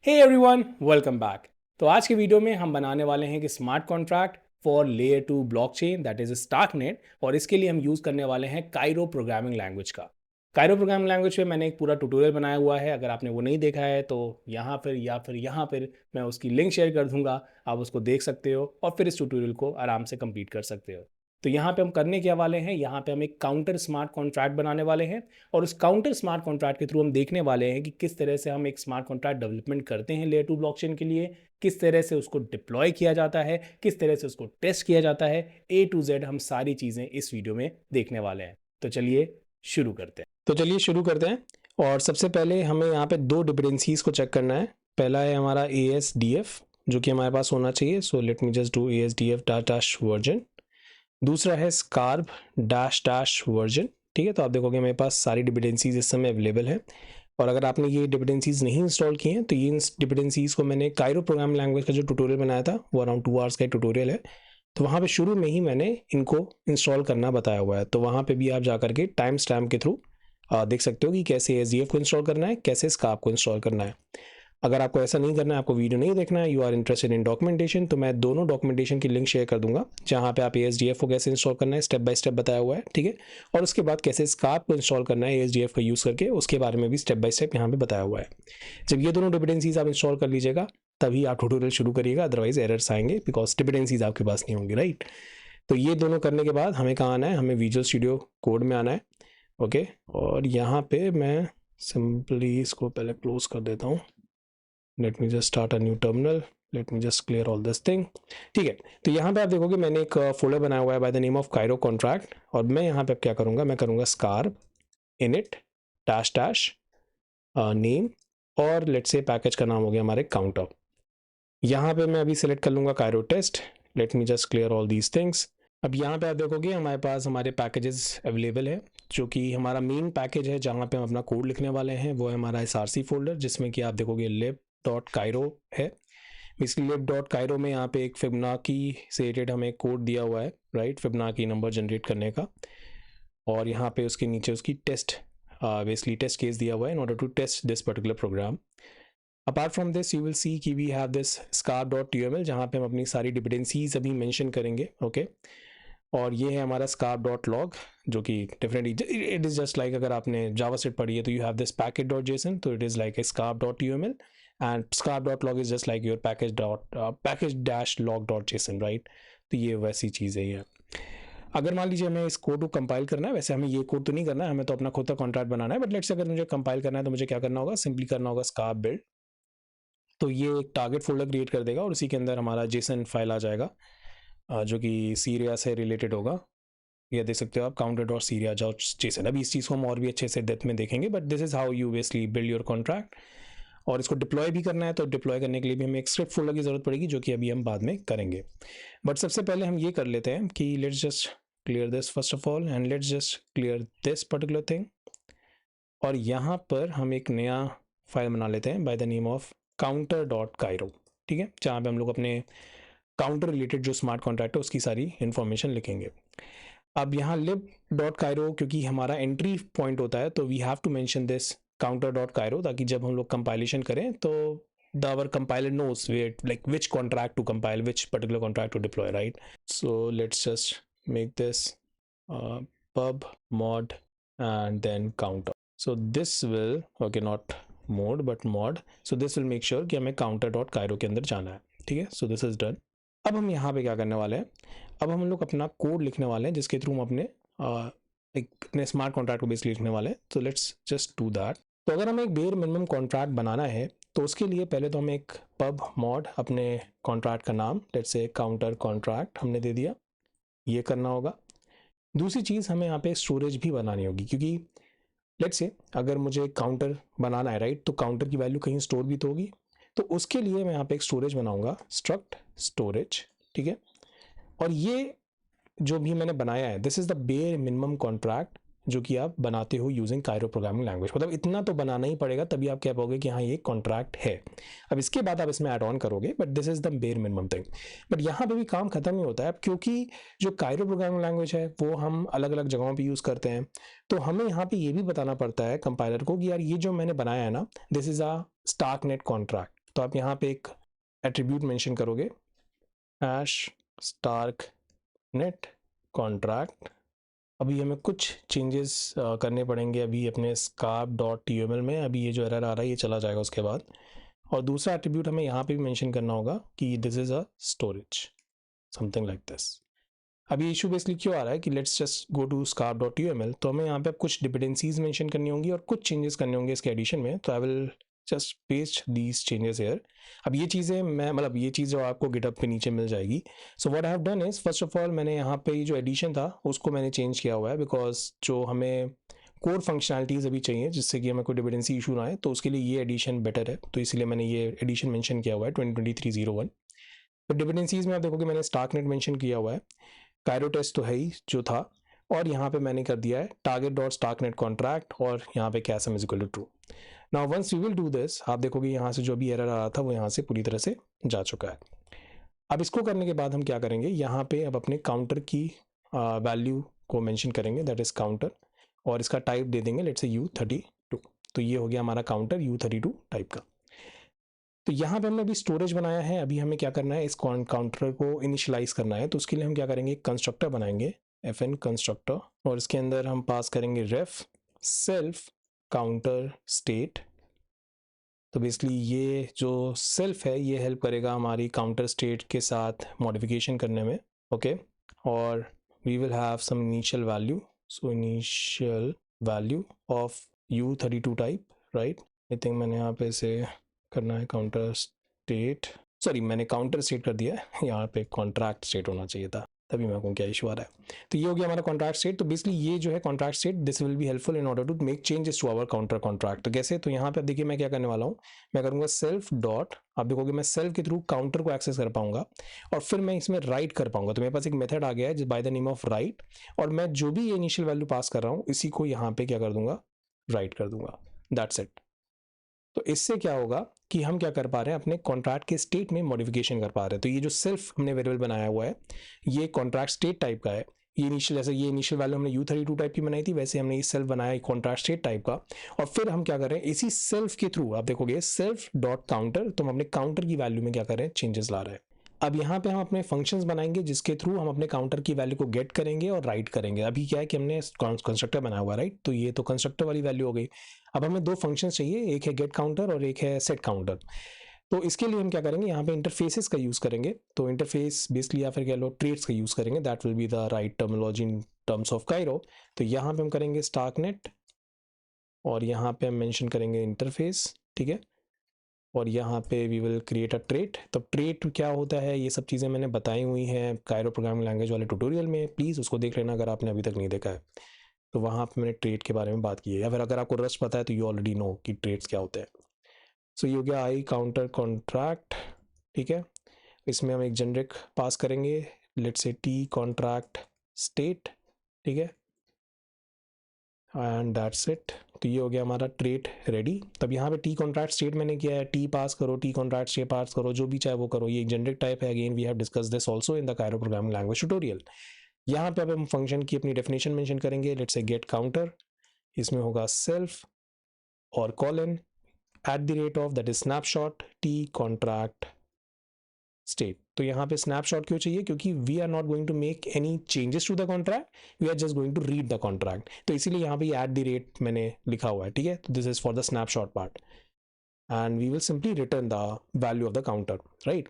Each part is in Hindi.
Hey everyone, welcome back. तो आज के वीडियो में हम बनाने वाले हैं कि smart contract for layer 2 blockchain that is Starknet, और इसके लिए हम यूज़ करने वाले हैं काइरो प्रोग्रामिंग लैंग्वेज का। काइरो प्रोग्रामिंग लैंग्वेज पे मैंने एक पूरा ट्यूटोरियल बनाया हुआ है। अगर आपने वो नहीं देखा है तो यहाँ पर मैं उसकी लिंक शेयर कर दूंगा। आप उसको देख सकते हो और फिर इस ट्यूटोरियल को आराम से कंप्लीट कर सकते हो। तो यहाँ पे हम करने क्या वाले हैं, यहाँ पे हम एक काउंटर स्मार्ट कॉन्ट्रैक्ट बनाने वाले हैं। और उस काउंटर स्मार्ट कॉन्ट्रैक्ट के थ्रू हम देखने वाले हैं कि किस तरह से हम एक स्मार्ट कॉन्ट्रैक्ट डेवलपमेंट करते हैं लेयर 2 ब्लॉकचेन के लिए, किस तरह से उसको डिप्लॉय किया जाता है, किस तरह से उसको टेस्ट किया जाता है। ए टू जेड हम सारी चीज़ें इस वीडियो में देखने वाले हैं। तो चलिए शुरू करते हैं। तो चलिए शुरू करते हैं। और सबसे पहले हमें यहाँ पे दो डिपेंडेंसीज को चेक करना है। पहला है हमारा ASDF जो कि हमारे पास होना चाहिए। So let me just do ASDF dash version. दूसरा है स्कारब डैश वर्जन। ठीक है, तो आप देखोगे मेरे पास सारी डिपेंडेंसीज इस समय अवेलेबल है। और अगर आपने ये डिपेंडेंसीज नहीं इंस्टॉल की हैं तो ये डिपेंडेंसीज को मैंने काइरो प्रोग्रामिंग लैंग्वेज का जो ट्यूटोरियल बनाया था वो अराउंड 2 आवर्स का ट्यूटोरियल है। तो वहाँ पे शुरू में ही मैंने इनको इंस्टॉल करना बताया हुआ है। तो वहाँ पे भी आप जा करके टाइम स्टैम्प के थ्रू देख सकते हो कि कैसे ASDF को इंस्टॉल करना है, कैसे स्कार्ब को इंस्टॉल करना है। अगर आपको ऐसा नहीं करना है, आपको वीडियो नहीं देखना है, you are interested in documentation, तो मैं दोनों डॉक्यूमेंटेशन की लिंक शेयर कर दूंगा जहाँ पे आप ASDF को कैसे इंस्टॉल करना है स्टेप बाय स्टेप बताया हुआ है। ठीक है, और उसके बाद कैसे स्कार्ब को इंस्टॉल करना है ASDF का यूज़ करके, उसके बारे में भी स्टेप बाय स्टेप यहाँ पे बताया हुआ है। जब ये दोनों डिपेंडेंसीज आप इंस्टॉल कर लीजिएगा तभी आप ट्यूटोरियल शुरू करिएगा, अदरवाइज एरर्स आएंगे बिकॉज डिपेंडेंसीज आपके पास नहीं होंगी, राइट। तो ये दोनों करने के बाद हमें कहाँ आना है, हमें विजुअल स्टूडियो कोड में आना है। ओके, और यहाँ पे मैं सिंपली इसको पहले क्लोज कर देता हूँ। Late me just start a new terminal, late me just clear all this thing. ठीक है, तो यहाँ पे आप देखोगे मैंने एक फोल्डर बनाया हुआ है by the name of Kryo contract. और मैं यहाँ पे अब क्या करूँगा, मैं करूँगा स्कारब इनिट डैश नेम, और लेट्स से पैकेज का नाम हो गया हमारे काउंटर। यहाँ पे मैं अभी सिलेक्ट कर लूँगा Cairo test. Let me just clear all these things. अब यहाँ पे आप देखोगे हमारे पास हमारे पैकेजेस अवेलेबल है। जो कि हमारा मेन पैकेज है जहाँ पे हम अपना कोड लिखने वाले हैं वो है हमारा SRC फोल्डर, जिसमें कि आप देखोगे lib.cairo है। बेसिकली lib.cairo में यहाँ पे एक फिबोनाची से रिलेटेड हमें कोड दिया हुआ है, राइट, फिबोनाची नंबर जनरेट करने का। और यहाँ पे उसके नीचे उसकी टेस्ट बेसिकली टेस्ट केस दिया हुआ है in order to test this particular program. Apart from this you will see कि वी हैव दिस scarb.tuml जहाँ पे हम अपनी सारी डिपेंडेंसीज अभी मेंशन करेंगे। ओके, और ये है हमारा scarb.log जो कि definitely it is just like, अगर आपने जावास्क्रिप्ट पढ़ी है तो यू हैव दिस package.json, तो it is like scarb.tuml and scarb.log is just like your package-log.json, right. तो ये वैसी चीज़ है ये। अगर मान लीजिए हमें इस कोड को कंपाइल करना है, वैसे हमें ये कोड तो नहीं करना है, हमें तो अपना खुद का कॉन्ट्रैक्ट बनाना है, बट लेट्स से अगर मुझे कंपाइल करना है तो मुझे क्या करना होगा, सिंपली करना होगा scarb build। तो ये एक टारगेट फोल्डर क्रिएट कर देगा और उसी के अंदर हमारा जेसन फाइल आ जाएगा जो कि सीरिया से रिलेटेड होगा। ये देख सकते हो आप counter.syria.json। अभी इस चीज़ को हम और भी अच्छे से डेप्थ में देखेंगे, but this is how you basically build your contract. और इसको डिप्लॉय भी करना है तो डिप्लॉय करने के लिए भी हमें एक स्क्रिप्ट फोल्डर की ज़रूरत पड़ेगी जो कि अभी हम बाद में करेंगे। बट सबसे पहले हम ये कर लेते हैं कि let's just clear this first of all and let's just clear this particular thing. और यहाँ पर हम एक नया फाइल बना लेते हैं by the name of counter.cairo। ठीक है, जहाँ पे हम लोग अपने काउंटर रिलेटेड जो स्मार्ट कॉन्ट्रैक्ट है उसकी सारी इन्फॉर्मेशन लिखेंगे। अब यहाँ lib.cairo क्योंकि हमारा एंट्री पॉइंट होता है तो we have to mention this counter.cairo, ताकि जब हम लोग कंपाइलेशन करें तो the our compiler knows where, like which contract to compile, which particular contract to deploy, right? So let's just make this pub mod and then counter. So this will, okay, not mode but mod, so this will make sure कि हमें counter.cairo के अंदर जाना है। ठीक है, so this is done। अब हम यहाँ पे क्या करने वाले हैं, अब हम लोग अपना कोड लिखने वाले हैं जिसके थ्रू हम अपने अपने स्मार्ट कॉन्ट्रैक्ट को बेसिकली लिखने वाले हैं। तो लेट्स जस्ट डू दैट। तो अगर हमें एक बेयर मिनिमम कॉन्ट्रैक्ट बनाना है तो उसके लिए पहले तो हमें एक पब मॉड अपने कॉन्ट्रैक्ट का नाम लेट्स से काउंटर कॉन्ट्रैक्ट हमने दे दिया, ये करना होगा। दूसरी चीज़ हमें यहाँ पे स्टोरेज भी बनानी होगी, क्योंकि लेट्स से अगर मुझे काउंटर बनाना है, राइट, तो काउंटर की वैल्यू कहीं स्टोर भी तो होगी। तो उसके लिए मैं यहाँ पे एक स्टोरेज बनाऊंगा, स्ट्रक्ट स्टोरेज। ठीक है, और ये जो भी मैंने बनाया है this is the bare minimum contract जो कि आप बनाते हो यूजिंग काइरो प्रोग्रामिंग लैंग्वेज। मतलब इतना तो बनाना ही पड़ेगा तभी आप कह पाओगे कि हाँ ये कॉन्ट्रैक्ट है। अब इसके बाद आप इसमें ऐड ऑन करोगे, but this is the bare minimum thing. But यहाँ पे भी काम खत्म नहीं होता है अब, क्योंकि जो काइरो प्रोग्रामिंग लैंग्वेज है वो हम अलग अलग जगहों पर यूज़ करते हैं। तो हमें यहाँ पे ये भी बताना पड़ता है कंपाइलर को कि यार ये जो मैंने बनाया है ना, this is a Starknet contract. तो आप यहाँ पे एक एट्रीब्यूट मेंशन करोगे, हैश स्टार्क नेट कॉन्ट्रैक्ट। अभी हमें कुछ चेंजेस करने पड़ेंगे अभी अपने scarp.tuml में। अभी ये जो एरर आ रहा है ये चला जाएगा उसके बाद। और दूसरा एट्रीब्यूट हमें यहाँ पे भी मेंशन करना होगा कि this is a storage, something like this. अभी इशू बेसिकली क्यों आ रहा है कि let's just go to scarp.tuml, तो हमें यहाँ पे अब कुछ डिपेंडेंसीज मेंशन करनी होंगी और कुछ चेंजेस करने होंगे इसके एडिशन में। तो I will just paste these changes here. अब ये चीज़ें मैं मतलब ये चीज़ जो आपको गिटहब पे नीचे मिल जाएगी। सो what I have done is, first of all मैंने यहाँ पे जो एडिशन था उसको मैंने चेंज किया हुआ है, बिकॉज जो हमें कोर फंक्शनैलिटीज़ अभी चाहिए जिससे कि हमें कोई डिपेंडेंसी इशू ना आए, तो उसके लिए ये एडिशन बेटर है। तो इसलिए मैंने ये एडिशन मेंशन किया हुआ है 2023-01। तो डिपेंडेंसीज में आप देखोगे मैंने स्टार्कनेट मेंशन किया हुआ है, कायरो टेस्ट तो है ही जो था, और यहाँ पे मैंने कर दिया है target.starknet कॉन्ट्रैक्ट और यहाँ पे CASM is equal to true. Now once we will do this, आप देखोगे यहाँ से जो भी एरर आ रहा था वो यहाँ से पूरी तरह से जा चुका है। अब इसको करने के बाद हम क्या करेंगे, यहाँ पे अब अपने काउंटर की वैल्यू को मेंशन करेंगे, दैट इज काउंटर, और इसका टाइप दे देंगे लेट्स से U32। तो ये हो गया हमारा काउंटर U32 टाइप का। तो यहाँ पे हमने अभी स्टोरेज बनाया है, अभी हमें क्या करना है, इस काउंटर को इनिशियलाइज करना है। तो उसके लिए हम क्या करेंगे, कंस्ट्रक्टर बनाएंगे, FN कंस्ट्रक्टर, और इसके अंदर हम पास करेंगे रेफ सेल्फ काउंटर स्टेट। तो बेसिकली ये जो सेल्फ है ये हेल्प करेगा हमारी काउंटर स्टेट के साथ मॉडिफिकेशन करने में, ओके। और we will have some initial value, so initial value of U32 type, right. I think मैंने यहाँ पे से करना है काउंटर स्टेट, सॉरी मैंने काउंटर स्टेट कर दिया है, यहाँ पे कॉन्ट्रैक्ट स्टेट होना चाहिए था, तभी मेरे को क्या इशू आ रहा है। तो ये हो गया हमारा कॉन्ट्रैक्ट स्टेट। तो बेसिकली ये जो है contract state, this will be helpful in order to make changes to our counter contract. तो कैसे, तो यहाँ पे देखिए मैं क्या करने वाला हूँ, मैं करूँगा सेल्फ डॉट, आप देखोगे मैं सेल्फ के थ्रू काउंटर को एक्सेस कर पाऊंगा और फिर मैं इसमें राइट कर पाऊंगा। तो मेरे पास एक मेथड आ गया है by the name of right, और मैं जो भी ये इनिशियल वैल्यू पास कर रहा हूँ इसी को यहाँ पे क्या कर दूंगा, राइट कर दूंगा, दैट्स इट। तो इससे क्या होगा कि हम क्या कर पा रहे हैं, अपने कॉन्ट्रैक्ट के स्टेट में मॉडिफिकेशन कर पा रहे हैं। तो ये जो सेल्फ हमने वेरिएबल बनाया हुआ है ये कॉन्ट्रैक्ट स्टेट टाइप का है। ये इनिशियल, जैसे ये इनिशियल वैल्यू हमने U32 टाइप की बनाई थी, वैसे हमने ये सेल्फ बनाया कॉन्ट्रैक्ट स्टेट टाइप का। और फिर हम क्या कर रहे हैं, इसी सेल्फ के थ्रू आप देखोगे सेल्फ डॉट काउंटर, तो हम अपने काउंटर की वैल्यू में क्या कर रहे हैं, चेंजेस ला रहे हैं। अब यहाँ पे हम अपने फंक्शंस बनाएंगे जिसके थ्रू हम अपने काउंटर की वैल्यू को गेट करेंगे और राइट करेंगे। अभी क्या है कि हमने कंस्ट्रक्टर बनाया हुआ है, राइट, तो ये तो कंस्ट्रक्टर वाली वैल्यू हो गई। अब हमें दो फंक्शंस चाहिए, एक है गेट काउंटर और एक है सेट काउंटर। तो इसके लिए हम क्या करेंगे, यहाँ पे इंटरफेसेस का यूज़ करेंगे। तो इंटरफेस बेसिकली या फिर कह लो ट्रेड्स का यूज़ करेंगे, that will be the right terminology in terms of Cairo. तो यहाँ पे हम करेंगे स्टार्कनेट और यहाँ पे हम मेंशन करेंगे इंटरफेस, ठीक है। और यहाँ पे we will create a trait. तो ट्रेट क्या होता है, ये सब चीज़ें मैंने बताई हुई हैं कायरो प्रोग्रामिंग लैंग्वेज वाले ट्यूटोरियल में, प्लीज़ उसको देख लेना अगर आपने अभी तक नहीं देखा है। तो वहाँ पे मैंने ट्रेट के बारे में बात की है, या फिर अगर आपको रस्ट पता है तो यू ऑलरेडी नो कि ट्रेड्स क्या होते हैं। सो ये हो गया आई काउंटर कॉन्ट्रैक्ट, ठीक है। इसमें हम एक जेनरिक पास करेंगे, लेट्स से टी कॉन्ट्रैक्ट स्टेट, ठीक है, एंड दैट्स इट। तो ये हो गया हमारा ट्रेट रेडी। तब यहाँ पे टी कॉन्ट्रैक्ट स्टेट मैंने किया है, टी पास करो, टी कॉन्ट्रैक्ट स्टेट पास करो, जो भी चाहे वो करो, ये एक जेनरिक टाइप है। Again we have discuss this also in the Cairo programming language tutorial. यहाँ पे अब हम फंक्शन की अपनी डेफिनेशन मेंशन करेंगे, लेट्स से गेट काउंटर, इसमें होगा सेल्फ और colon at the rate of, that is snapshot T contract state. तो यहाँ पे स्नैपशॉट क्यों चाहिए, क्योंकि we are not going to make any changes to the contract, we are just going to read the contract. तो इसीलिए यहाँ पे एट द रेट मैंने लिखा हुआ है, ठीक है। तो this is for the snapshot part and we will simply return the value of the counter, right.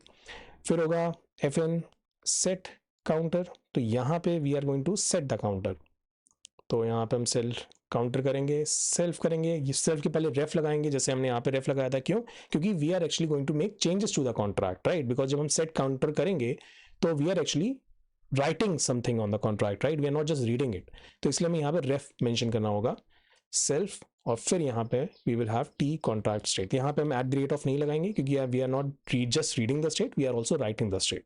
फिर होगा FN सेट काउंटर, तो यहाँ पे we are going to set the counter. तो यहाँ पे हम सेल्फ काउंटर करेंगे, सेल्फ करेंगे, ये सेल्फ के पहले रेफ लगाएंगे, जैसे हमने यहाँ पे रेफ लगाया था। क्यों, क्योंकि we are actually going to make changes to the contract, right, because जब हम सेट काउंटर करेंगे तो we are actually writing something on the contract, right, we are not just reading it. तो इसलिए हमें यहाँ पे रेफ मेंशन करना होगा, सेल्फ, और फिर यहाँ पे we will have T contract state. यहाँ पे हम एट द रेट ऑफ नहीं लगाएंगे क्योंकि we are not just reading the state, we are also writing the state,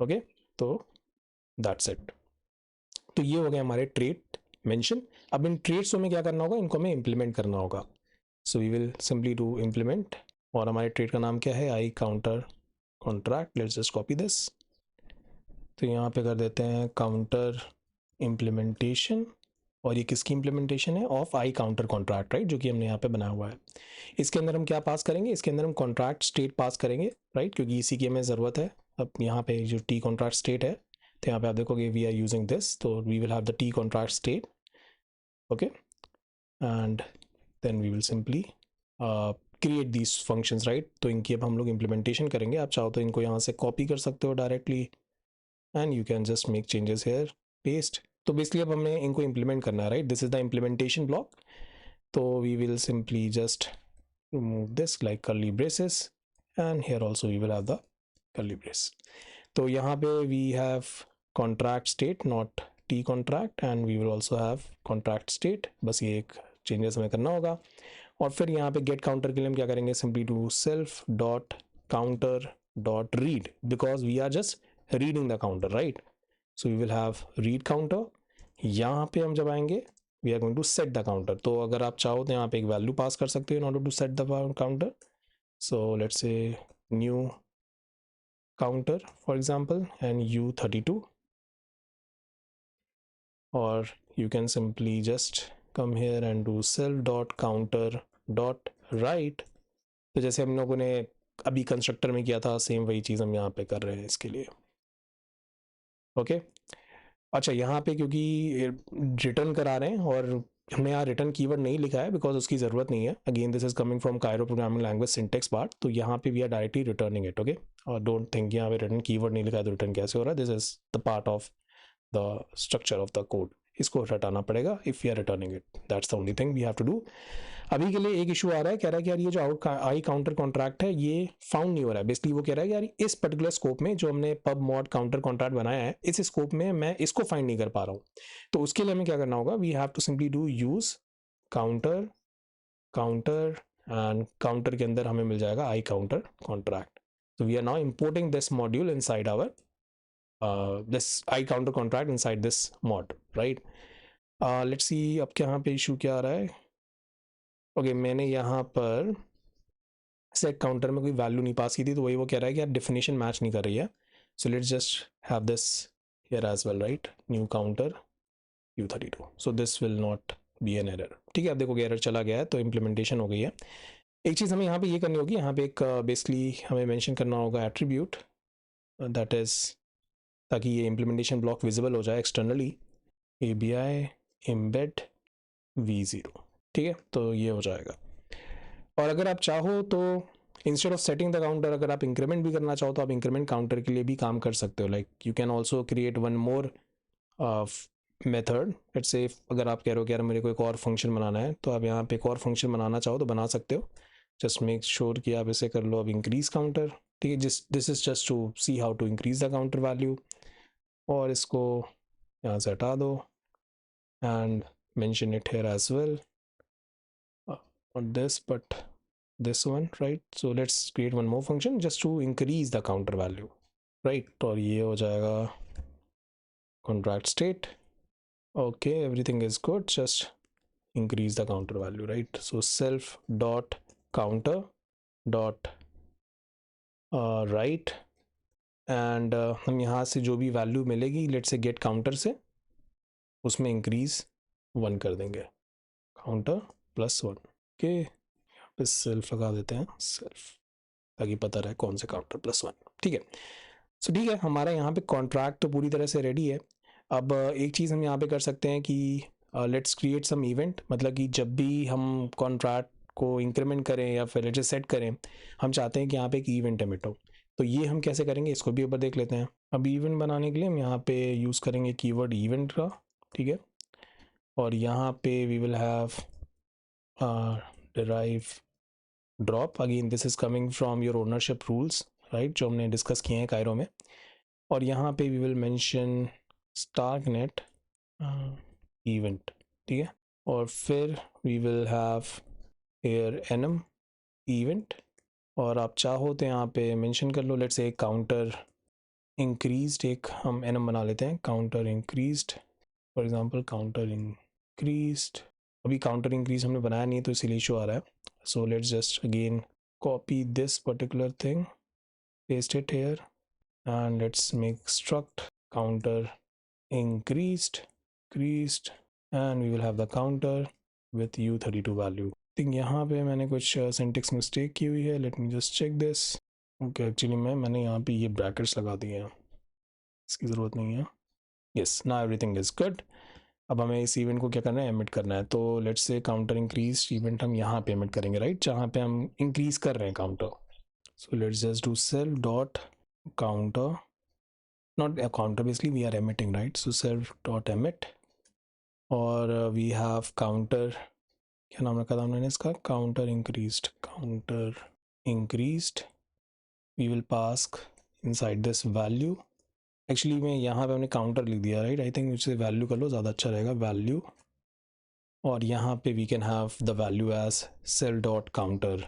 okay. तो दैट्स इट। तो ये हो गए हमारे ट्रेट मेंशन। अब इन ट्रेड्स में क्या करना होगा, इनको हमें इंप्लीमेंट करना होगा। So we will simply do implement, और हमारे ट्रेड का नाम क्या है, I counter contract. Let's just copy this. तो यहाँ पे कर देते हैं काउंटर इम्प्लीमेंटेशन, और ये किसकी इम्प्लीमेंटेशन है? Of I counter contract, right, जो कि हमने यहाँ पे बनाया हुआ है। इसके अंदर हम क्या पास करेंगे? इसके अंदर हम कॉन्ट्रैक्ट स्टेट पास करेंगे, राइट, क्योंकि इसी की हमें ज़रूरत है। अब यहाँ पे जो टी कॉन्ट्रैक्ट स्टेट है, तो यहाँ पे आप देखोगे वी आर यूजिंग दिस, तो we will have the T contract state, okay, and then we will simply create these functions, right. तो इनकी अब हम लोग इम्प्लीमेंटेशन करेंगे। आप चाहो तो इनको यहाँ से कॉपी कर सकते हो directly, and you can just make changes here, paste. तो बेसिकली अब हमें इनको इम्प्लीमेंट करना है, right, this is the implementation block. तो we will simply just remove this like curly braces, and here also we will have the curly brace. तो यहाँ पे we have contract state not t contract, and we will also have contract state, बस ये एक changes हमें करना होगा। और फिर यहाँ पे get counter के लिए हम क्या करेंगे? simply do self dot counter dot read, because we are just reading the counter, right? So we will have read counter। यहाँ पे हम जब आएंगे we are going to set the counter। तो अगर आप चाहो तो यहाँ पे एक वैल्यू पास कर सकते हो in order to set the counter। So let's say new counter for example and u32, or you can simply just come here and do self dot counter dot write। तो जैसे हम लोगों ने अभी कंस्ट्रक्टर में किया था, सेम वही चीज़ हम यहाँ पे कर रहे हैं इसके लिए, ओके। अच्छा, यहाँ पे क्योंकि रिटर्न करा रहे हैं और हमने यहाँ रिटर्न कीवर्ड नहीं लिखा है बिकॉज उसकी ज़रूरत नहीं है। Again this is coming from Cairo programming language syntax part, तो यहाँ पे we are directly returning it, okay. और डोंट थिंक यहाँ पे रिटर्न कीवर्ड नहीं लिखा है तो रिटर्न कैसे हो रहा है। This is the part of the structure of the code, इसको हटाना पड़ेगा if you are returning it, that's the only thing we have to do. अभी के लिए एक इशू आ रहा है, कह रहा है कि यार ये जो आई काउंटर कॉन्ट्रैक्ट है ये फाउंड नहीं हो रहा है। बेसिकली वो कह रहा है कि यार इस पर्टिकुलर स्कोप में जो हमने पब मॉड काउंटर कॉन्ट्रैक्ट बनाया है, इस स्कोप में मैं इसको फाइंड नहीं कर पा रहा हूँ। तो उसके लिए हमें क्या करना होगा? We have to simply do use counter counter, and counter के अंदर हमें मिल जाएगा आई काउंटर कॉन्ट्रैक्ट। तो we are now importing this module inside our this I counter contract inside this mod, right? Let's see अब यहाँ पे इशू क्या आ रहा है। ओके, मैंने यहाँ पर सेट काउंटर में कोई वैल्यू नहीं पास की थी, तो वही वो कह रहा है कि यार डेफिनेशन मैच नहीं कर रही है। So let's just have this here as well, right, new counter u32, so this will not be an error. ठीक है, अब देखो एरर चला गया है तो इम्प्लीमेंटेशन हो गई है। एक चीज़ हमें यहाँ पे ये करनी होगी, यहाँ पे एक बेसिकली हमें मेंशन करना होगा एट्रीब्यूट, दैट इज़ ताकि ये इम्प्लीमेंटेशन ब्लॉक विजिबल हो जाए एक्सटर्नली, ABI embed v0, ठीक है, तो ये हो जाएगा। और अगर आप चाहो तो instead of setting the counter, अगर आप इंक्रीमेंट भी करना चाहो तो आप इंक्रीमेंट काउंटर के लिए भी काम कर सकते हो। Like you can also create one more method. Let's say अगर आप कह रहे हो कि यार मेरे को एक और फंक्शन बनाना है, तो आप यहाँ पे एक और फंक्शन बनाना चाहो तो बना सकते हो। जस्ट मेक श्योर कि आप इसे कर लो अब इंक्रीज काउंटर, ठीक है। This is just to see how to increase the counter value, और इसको यहाँ से हटा दो and mention it here as well, not this but this one, right? So let's create one more function just to increase the counter value, right? और ये हो जाएगा contract state, okay, everything is good, just increase the counter value, right? So self dot counter dot write, and हम यहाँ से जो भी वैल्यू मिलेगी लेट्स से गेट काउंटर से, उसमें इंक्रीज 1 कर देंगे, काउंटर +1, ओके। यहाँ पे सेल्फ लगा देते हैं, सेल्फ, ताकि पता रहे कौन से काउंटर +1, ठीक है। सो ठीक है, हमारा यहाँ पे कॉन्ट्रैक्ट तो पूरी तरह से रेडी है। अब एक चीज़ हम यहाँ पे कर सकते हैं कि लेट्स क्रिएट सम इवेंट, मतलब कि जब भी हम कॉन्ट्रैक्ट को इंक्रीमेंट करें या फिर लेट्स सेट करें, हम चाहते हैं कि यहाँ पे एक इवेंट एमिट हो। तो ये हम कैसे करेंगे इसको भी एक बार देख लेते हैं। अब इवेंट बनाने के लिए हम यहाँ पे यूज़ करेंगे कीवर्ड इवेंट का, ठीक है। और यहाँ पे we will have derive drop, again this is coming from your ownership rules, right, जो हमने डिस्कस किए हैं कायरो में। और यहाँ पे we will mention Starknet event, ठीक है। और फिर we will have here enum event, और आप चाहो तो यहाँ पे मेंशन कर लो लेट्स से काउंटर इंक्रीज्ड, एक हम एनम बना लेते हैं, counter increased for example, counter increased. अभी काउंटर इंक्रीज हमने बनाया नहीं तो इसीलिए इशू आ रहा है। So let's just again copy this particular thing, paste it here, and let's make struct counter increased and we will have the counter with U32 value. Think यहाँ पे मैंने कुछ सिंटेक्स मिस्टेक की हुई है, let me just check this. Okay, actually मैंने यहाँ पे ये ब्रैकेट्स लगा दिए हैं, इसकी ज़रूरत नहीं है। Yes, now everything is good. अब हमें इस इवेंट को क्या करना है, एमिट करना है। तो let's say counter increase event हम यहाँ पे एमिट करेंगे, राइट, जहाँ पे हम इंक्रीज कर रहे हैं counter. So let's just do self dot counter, not counter, basically we are emitting, right, so self dot emit. और वी हैव काउंटर, क्या नाम रखा था हमने इसका, counter increased we will pass inside this value. Actually मैं यहाँ पे हमने काउंटर लिख दिया, राइट, आई थिंक उससे वैल्यू कर लो, ज़्यादा अच्छा रहेगा, वैल्यू। और यहाँ पे we can have the value as cell dot counter,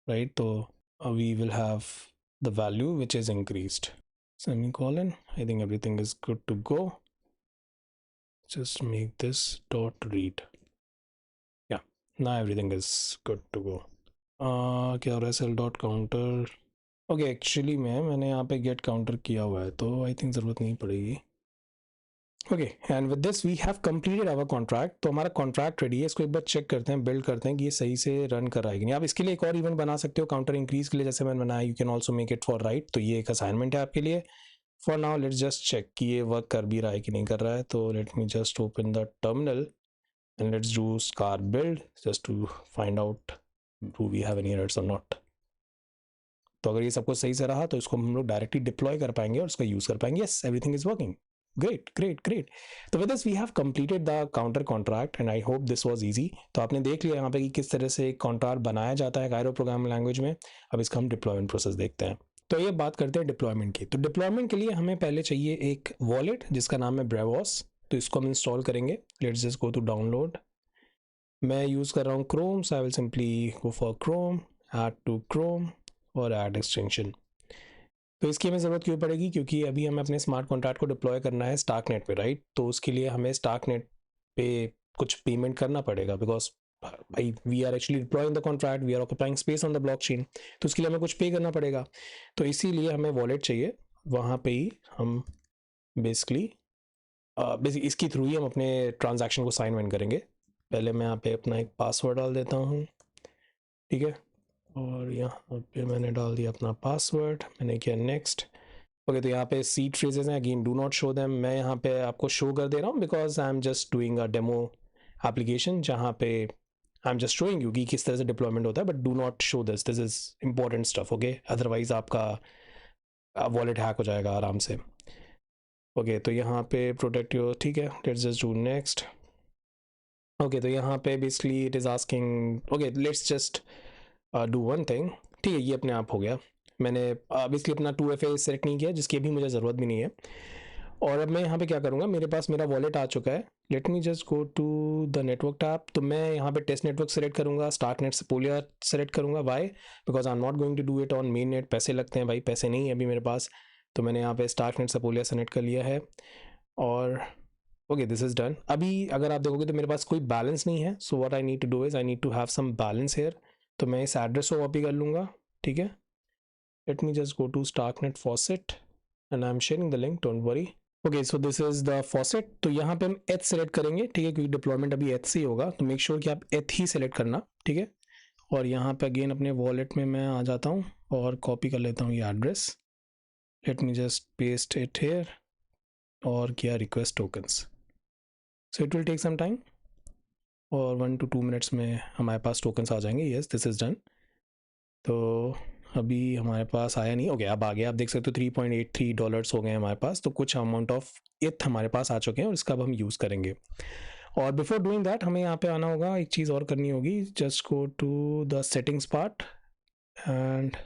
right, तो we will have the value which is increased, semicolon. I think everything is good to go. Just make this dot read. Yeah, now everything is good to go. क्या हो रहा है, self dot counter. Okay, actually मैंने यहाँ पे गेट काउंटर किया हुआ है, तो आई थिंक ज़रूरत नहीं पड़ेगी। Okay, and with this we have completed our contract. तो हमारा कॉन्ट्रैक्ट रेडी है, इसको एक बार चेक करते हैं, बिल्ड करते हैं कि ये सही से रन कर रहा है कि नहीं। आप इसके लिए एक और इवेंट बना सकते हो काउंटर इंक्रीज के लिए, जैसे मैंने बनाया, you can also make it for right. तो ये एक असाइनमेंट है आपके लिए। For now let's just check कि ये वर्क कर भी रहा है कि नहीं कर रहा है। तो let me just open the terminal and let's do Scarb build just to find out do we have any errors और नॉट। तो अगर ये सब कुछ सही से रहा तो इसको हम लोग डायरेक्टली डिप्लॉय कर पाएंगे और उसका यूज़ कर पाएंगे। Yes, everything is working, great great great. तो with this we have completed the counter contract and I hope this was easy. तो आपने देख लिया यहाँ पे कि किस तरह से एक कॉन्ट्रैक्ट बनाया जाता है कायरो प्रोग्रामिंग लैंग्वेज में। अब इसका हम डिप्लॉयमेंट प्रोसेस देखते हैं। तो ये बात करते हैं डिप्लॉयमेंट की। तो डिप्लॉयमेंट के लिए हमें पहले चाहिए एक वॉलेट जिसका नाम है ब्रेवॉस। तो इसको हम इंस्टॉल करेंगे। Let's just go to download. मैं यूज़ कर रहा हूँ Chrome, so I will simply go for Chrome, add to Chrome और ऐड एक्सटेंशन। तो इसकी हमें ज़रूरत क्यों पड़ेगी, क्योंकि अभी हमें अपने स्मार्ट कॉन्ट्रैक्ट को डिप्लॉय करना है स्टार्कनेट पे, राइट। तो उसके लिए हमें स्टार्कनेट पे कुछ पेमेंट करना पड़ेगा, बिकॉज भाई we are actually deploying the contract, we are occupying space on the blockchain, तो उसके लिए हमें कुछ पे करना पड़ेगा। तो इसीलिए हमें वॉलेट चाहिए, वहाँ पे ही हम बेसिकली इसके थ्रू ही हम अपने ट्रांजैक्शन को साइन वाइन करेंगे। पहले मैं यहाँ पे अपना एक पासवर्ड डाल देता हूँ, ठीक है, और यहाँ पे मैंने डाल दिया अपना पासवर्ड, मैंने किया नेक्स्ट। ओके, तो यहाँ पे सीड फ्रेजेस हैं, again do not show them. मैं यहाँ पे आपको शो कर दे रहा हूँ because I am just doing a demo application जहाँ पे I am just showing you कि किस तरह से डिप्लॉयमेंट होता है, but do not show this is important stuff, okay, otherwise आपका वॉलेट हैक हो जाएगा आराम से। ओके, तो यहाँ पे प्रोटेक्ट योर, ठीक है, let's just do next. Okay, तो यहाँ पे basically it is asking, okay let's just do one thing, ठीक है, ये अपने आप हो गया। मैंने बेसिकली अपना 2FA सेलेक्ट नहीं किया, जिसकी अभी मुझे ज़रूरत भी नहीं है। और अब मैं यहाँ पे क्या करूँगा, मेरे पास मेरा वॉलेट आ चुका है। Let me just go to the network tab. तो मैं यहाँ पे टेस्ट नेटवर्क सेलेक्ट करूँगा, स्टार्कनेट सेपोलिया सेलेक्ट करूँगा। Why, because I am not going to do it on main net, पैसे लगते हैं भाई, पैसे नहीं है अभी मेरे पास। तो मैंने यहाँ पे स्टार्कनेट सेपोलिया सेलेक्ट कर लिया है और ओके दिस इज़ डन। अभी अगर आप देखोगे तो मेरे पास कोई बैलेंस नहीं है, so what I need to do is I need to have some balance here. तो मैं इस एड्रेस को कॉपी कर लूँगा, ठीक है। Let me just go to Starknet faucet and I am sharing the link, don't worry. Okay, so this is the faucet. तो यहाँ पे हम एथ सेलेक्ट करेंगे, ठीक है, क्योंकि डिप्लॉयमेंट अभी एथ से ही होगा, तो मेक श्योर कि आप एथ ही सेलेक्ट करना, ठीक है। और यहाँ पे अगेन अपने वॉलेट में मैं आ जाता हूँ और कॉपी कर लेता हूँ ये address. Let me just paste it here और किया request tokens. So it will take some time और 1 to 2 मिनट्स में हमारे पास टोकन्स आ जाएंगे। Yes, this is done. तो अभी हमारे पास आया नहीं, ओके अब आ गया। आप देख सकते हो $3.83 हो गए हमारे पास। तो कुछ अमाउंट ऑफ इथ हमारे पास आ चुके हैं और इसका अब हम यूज़ करेंगे। और बिफोर डूइंग दैट हमें यहाँ पे आना होगा, एक चीज़ और करनी होगी। Just go to the settings part and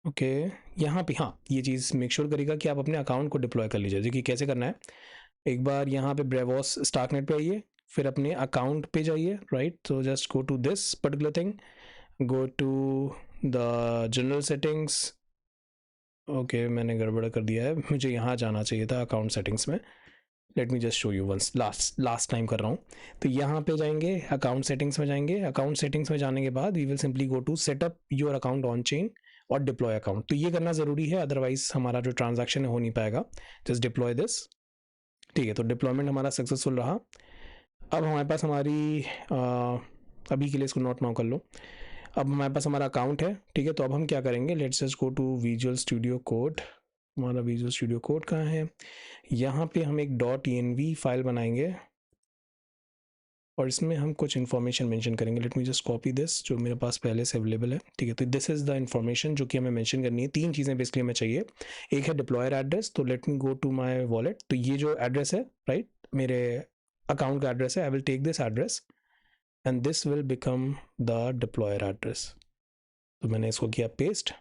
okay, यहाँ पे हाँ ये चीज़ मेक श्योर करेगा कि आप अपने अकाउंट को डिप्लॉय कर लीजिए। देखिए कैसे करना है, एक बार यहाँ पे ब्रेवॉस स्टार्कनेट पे आइए, फिर अपने अकाउंट पे जाइए, राइट। तो just go to this particular thing, go to the general settings. Okay, मैंने गड़बड़ कर दिया है, मुझे यहाँ जाना चाहिए था अकाउंट सेटिंग्स में। Let me just show you once, last time कर रहा हूँ। तो यहाँ पे जाएंगे, अकाउंट सेटिंग्स में जाएंगे। अकाउंट सेटिंग्स में जाने के बाद we will simply go to setup your account on chain और डिप्लॉय अकाउंट। तो ये करना ज़रूरी है, अदरवाइज हमारा जो ट्रांजैक्शन है हो नहीं पाएगा। जस्ट डिप्लॉय दिस, ठीक है, तो डिप्लॉयमेंट हमारा सक्सेसफुल रहा। अब हमारे पास हमारी अभी के लिए इसको नोट नाउ कर लो। अब हमारे पास हमारा अकाउंट है, ठीक है। तो अब हम क्या करेंगे, let's just go to visual studio code. हमारा विजुअल स्टूडियो कोड कहाँ है, यहाँ पे हम एक .env फाइल बनाएंगे और इसमें हम कुछ इन्फॉर्मेशन मेंशन करेंगे। Late me just copy this, जो मेरे पास पहले से अवेलेबल है, ठीक है। तो दिस इज़ द इन्फॉर्मेशन जो कि हमें मेंशन करनी है। 3 चीज़ें बेसिकली हमें चाहिए। एक है डिप्लॉयर एड्रेस, तो let me go to my wallet. तो ये जो एड्रेस है, राइट, मेरे अकाउंट का एड्रेस है। I will take this address and this will become the deployer address. तो मैंने इसको किया पेस्ट।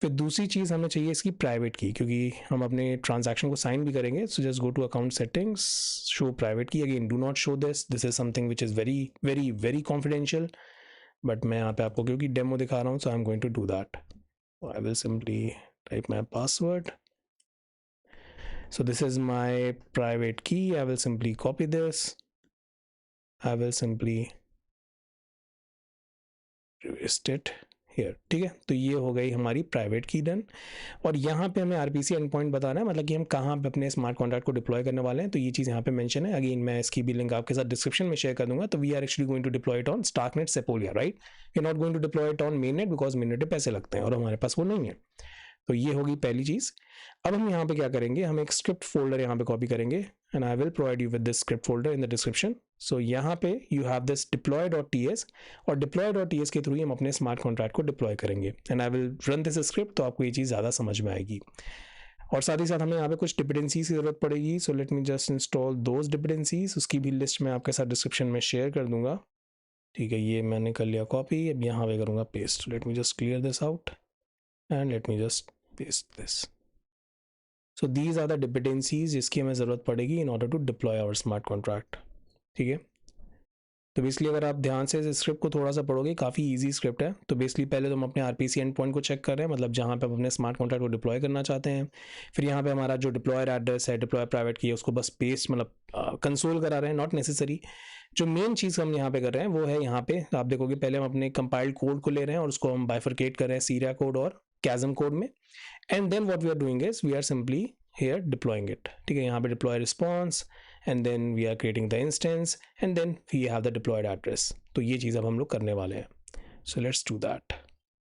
फिर दूसरी चीज़ हमें चाहिए इसकी प्राइवेट की, क्योंकि हम अपने ट्रांजैक्शन को साइन भी करेंगे। So just go to account settings, show private key. Again do not show this, this is something which is very very very confidential, but मैं यहाँ पे आपको क्योंकि डेमो दिखा रहा हूँ, so I am going to do that. I will simply type my password. So this is my private key. I will simply copy this. I will simply paste it here. ठीक है, तो ये हो गई हमारी प्राइवेट की डन। और यहाँ पे हमें RPC एंड पॉइंट बताना है, मतलब कि हम कहाँ पे अपने स्मार्ट कॉन्ट्रैक्ट को डिप्लॉय करने वाले हैं। तो ये चीज़ यहाँ पे मेंशन है। अगेन मैं इसकी भी लिंक आपके साथ डिस्क्रिप्शन में शेयर कर दूंगा। तो we are actually going to deploy it on Starknet Sepolia, right. We are not going to deploy it on mainnet, because mainnet पे पैसे लगते हैं और हमारे पास वो नहीं है। तो ये होगी पहली चीज़। अब हम यहाँ पे क्या करेंगे, हम एक स्क्रिप्ट फोल्डर यहाँ पे कॉपी करेंगे and I will provide you with this script folder in the description. So यहाँ पे यू हैव दिस deploy.ts, और deploy.ts के थ्रू हम अपने स्मार्ट कॉन्ट्रैक्ट को डिप्लॉय करेंगे and I will run this script. तो आपको ये चीज़ ज़्यादा समझ में आएगी। और साथ ही साथ हमें यहाँ पे कुछ डिपेंडेंसीज की ज़रूरत पड़ेगी। So let me just install those dependencies. उसकी भी लिस्ट मैं आपके साथ डिस्क्रिप्शन में शेयर कर दूंगा, ठीक है। ये मैंने कर लिया कॉपी, अब यहाँ पे करूँगा paste. Let me just clear this out and let me just paste this. So these are the dependencies जिसकी हमें ज़रूरत पड़ेगी in order to deploy our smart contract, ठीक है। तो बेसिकली अगर आप ध्यान से इस स्क्रिप्ट को थोड़ा सा पढ़ोगे, काफ़ी इजी स्क्रिप्ट है। तो बेसिकली पहले तो हम अपने RPC एंड पॉइंट को चेक कर रहे हैं, मतलब जहाँ पे हम अपने स्मार्ट कॉन्ट्रैक्ट को डिप्लॉय करना चाहते हैं। फिर यहाँ पे हमारा जो डिप्लॉयर एड्रेस है, डिप्लॉय प्राइवेट की है, उसको बस पेस्ट मतलब कंसोल करा रहे हैं, नॉट नेसेसरी। जो मेन चीज़ हम यहाँ पे कर रहे हैं वो है, यहाँ पे आप देखोगे पहले हम अपने कंपाइल्ड कोड को ले रहे हैं और उसको हम बाइफरकेट कर रहे हैं सीरिया कोड और कैज़म कोड में। And then what we are doing is we are simply here deploying it, ठीक है। यहाँ पे deploy response and then we are creating the instance and then we have the deployed address। तो ये चीज़ अब हम लोग करने वाले हैं। so let's do that।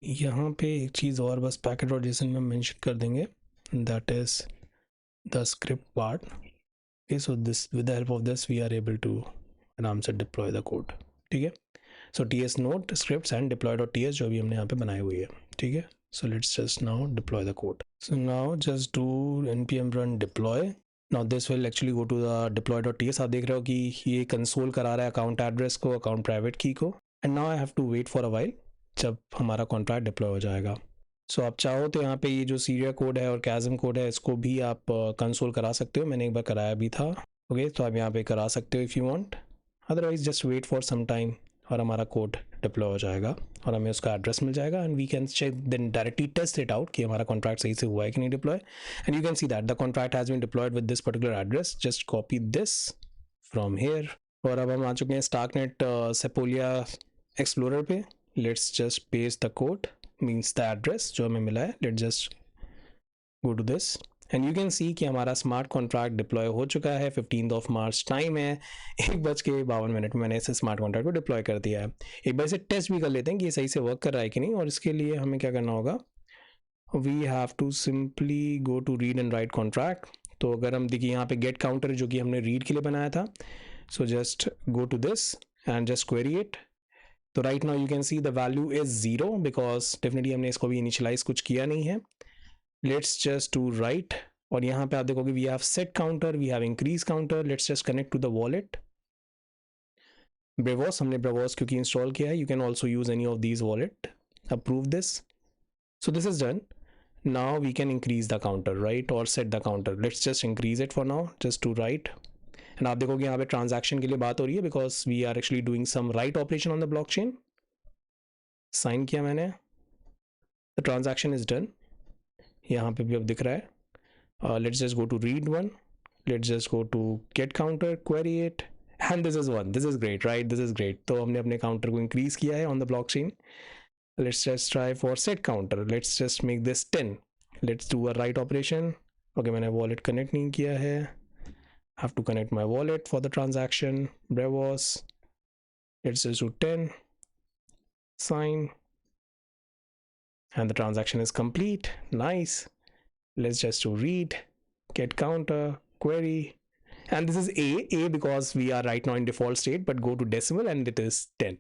यहाँ पे एक चीज़ और बस packet.json में mention कर देंगे, that is the script part। okay, so this with the help of this we are able to आराम से deploy the code, ठीक है। so ts node scripts and deploy.ts जो भी हमने यहाँ पे बनाई हुई है, ठीक है। So let's just now deploy the code। So now just do npm run deploy। Now this will actually go to the deploy.ts। आप देख रहे हो कि ये कंसोल करा रहा है अकाउंट एड्रेस को, अकाउंट प्राइवेट की को। And now I have to wait for a while जब हमारा कॉन्ट्रैक्ट डिप्लॉय हो जाएगा। सो आप चाहो तो यहाँ पे ये जो सीरिया कोड है और कैज़म कोड है, इसको भी आप कंसोल करा सकते हो। मैंने एक बार कराया भी था। ओके, तो आप यहाँ पे करा सकते हो if you want. Otherwise just wait for some time और हमारा कोड डिप्लॉय हो जाएगा और हमें उसका एड्रेस मिल जाएगा and we can check then directly test it out कि हमारा कॉन्ट्रैक्ट सही से हुआ है कि नहीं deploy. And you can see that the contract has been deployed with this particular address. Just copy this from here. और अब हम आ चुके हैं स्टार्कनेट सेपोलिया एक्सप्लोरर पे। Let's just paste the code, means the address जो हमें मिला है। Let's just go to this and you can सी कि हमारा स्मार्ट कॉन्ट्रैक्ट डिप्लॉय हो चुका है। 15 मार्च टाइम है, 1:52 में मैंने इसे स्मार्ट कॉन्ट्रैक्ट को डिप्लॉय कर दिया है। एक बार इसे टेस्ट भी कर लेते हैं कि ये सही से वर्क कर रहा है कि नहीं। और इसके लिए हमें क्या करना होगा, we have to simply go to read and write contract. तो अगर हम देखिए यहाँ पे गेट काउंटर जो कि हमने रीड के लिए बनाया था, so just go to this and just query it. तो right now you can see the value is 0 because definitely हमने इसको भी इनिशियलाइज कुछ किया नहीं है। लेट्स जस्ट टू राइट, और यहाँ पे आप देखोगे we have set counter, we have increase counter. Let's just connect to the wallet. Braavos, हमने ब्रेवॉस क्योंकि इंस्टॉल किया है। You can also use any of these wallet. Approve this. So this is done. Now we can increase the counter, right, और set the counter. Let's just increase it for now, just two right. And आप देखोगे यहाँ पे ट्रांजैक्शन के लिए बात हो रही है because we are actually doing some write operation on the blockchain. Sign किया मैंने, द ट्रांजैक्शन इज डन। यहाँ पे भी अब दिख रहा है। Let's just go to read one. Let's just go to get counter, query it, and this is one. This is great, right? This is great. तो हमने अपने counter को increase किया है on the blockchain. Let's just try for set counter. Let's just make this 10. Let's do a write operation. Okay, मैंने wallet connect नहीं किया है। have to connect my wallet for the transaction. Brevos, let's just do 10, sign, and the transaction is complete. Nice. Let's just do read, get counter, query, and this is A because we are right now in default state, but go to decimal and it is 10.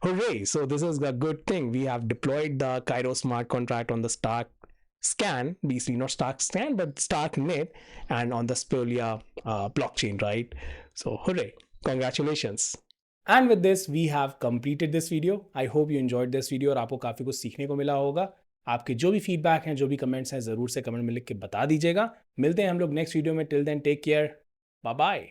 Hooray! So this is a good thing. We have deployed the Cairo smart contract on the Stark Scan, basically not Stark Scan, but StarkNet, and on the Spolia blockchain, right? So hooray! Congratulations. And with this, we have completed this video. I hope you enjoyed this video और आपको काफ़ी कुछ सीखने को मिला होगा. आपके जो भी फीडबैक हैं, जो भी कमेंट्स हैं, ज़रूर से कमेंट में लिख के बता दीजिएगा. मिलते हैं हम लोग नेक्स्ट वीडियो में. Till then take care. Bye bye.